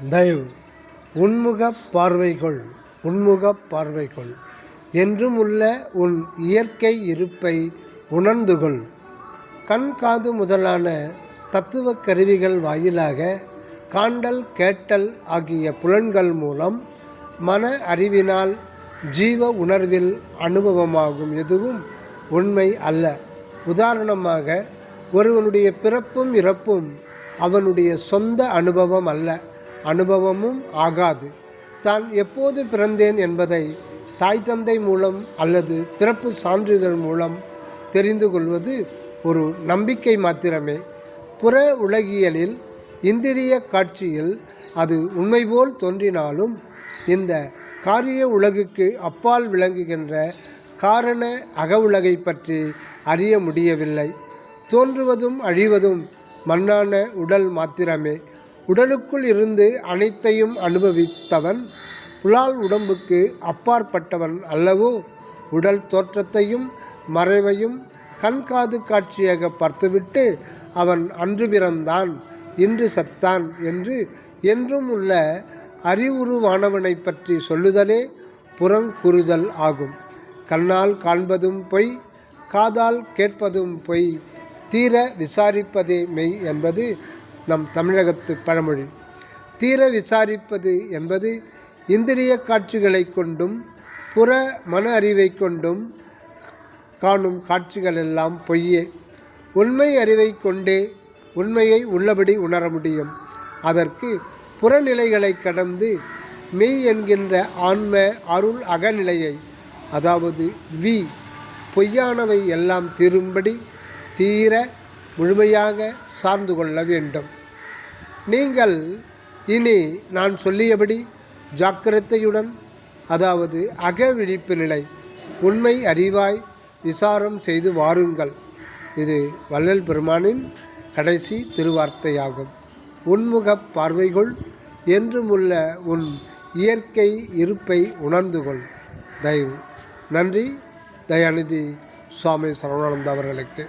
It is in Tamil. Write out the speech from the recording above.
தயவு உன்முகப் பார்வைகொள் உன்முகப் பார்வைகொள் என்றும் உள்ள உன் இயற்கை இருப்பை உணர்ந்துகொள். கண் காது முதலான தத்துவ கருவிகள் வாயிலாக காண்டல் கேட்டல் ஆகிய புலன்கள் மூலம் மன அறிவினால் ஜீவ உணர்வில் அனுபவமாகும் எதுவும் உண்மை அல்ல. உதாரணமாக, ஒருவனுடைய பிறப்பும் இறப்பும் அவனுடைய சொந்த அனுபவம் அல்ல, அனுபவமும் ஆகாது. தான் எப்போது பிறந்தேன் என்பதை தாய் தந்தை மூலம் அல்லது பிறப்பு சான்றிதழ் மூலம் தெரிந்து கொள்வது ஒரு நம்பிக்கை மாத்திரமே. புற உலகியலில் இந்திரிய காட்சியில் அது உண்மை போல் தோன்றினாலும் இந்த காரிய உலகுக்கு அப்பால் விளங்குகின்ற காரண அகவுலகை பற்றி அறிய முடியவில்லை. தோன்றுவதும் அழிவதும் மண்ணான உடல் மாத்திரமே. உடலுக்குள் இருந்து அனைத்தையும் அனுபவித்தவன் புலால் உடம்புக்கு அப்பாற்பட்டவன் அல்லவோ. உடல் தோற்றத்தையும் மறைவையும் கண்காது காட்சியாக பார்த்துவிட்டு அவன் அன்று பிறந்தான் இன்று சத்தான் என்று என்றும் உள்ள அறிவுருவானவனை பற்றி சொல்லுதலே புறங்கூறுதல் ஆகும். கண்ணால் காண்பதும் பொய், காதால் கேட்பதும் பொய், தீர விசாரிப்பதே மெய் என்பது நம் தமிழகத்து பழமொழி. தீர விசாரிப்பது என்பது இந்திரிய காட்சிகளை கொண்டும் புற மன அறிவை கொண்டும் காணும் காட்சிகள் எல்லாம் பொய்யே. உண்மை அறிவை கொண்டே உண்மையை உள்ளபடி உணர முடியும். அதற்கு புறநிலைகளை கடந்து மெய் என்கின்ற ஆன்ம அருள் அகநிலையை, அதாவது பொய்யானவை எல்லாம் தீரும்படி தீர முழுமையாக சார்ந்து கொள்ள வேண்டும். நீங்கள் இனி நான் சொல்லியபடி ஜாக்கிரதையுடன், அதாவது அக விழிப்பு நிலை, உண்மை அறிவாய் விசாரம் செய்து வாருங்கள். இது வள்ளல் பெருமானின் கடைசி திருவார்த்தையாகும். உன்முகப் பார்வைகொள் என்றுமுள்ள உன் இயற்கை இருப்பை உணர்ந்துகொள். தயவு. நன்றி. தயாநிதி சுவாமி சரவணானந்தா அவர்களுக்கு.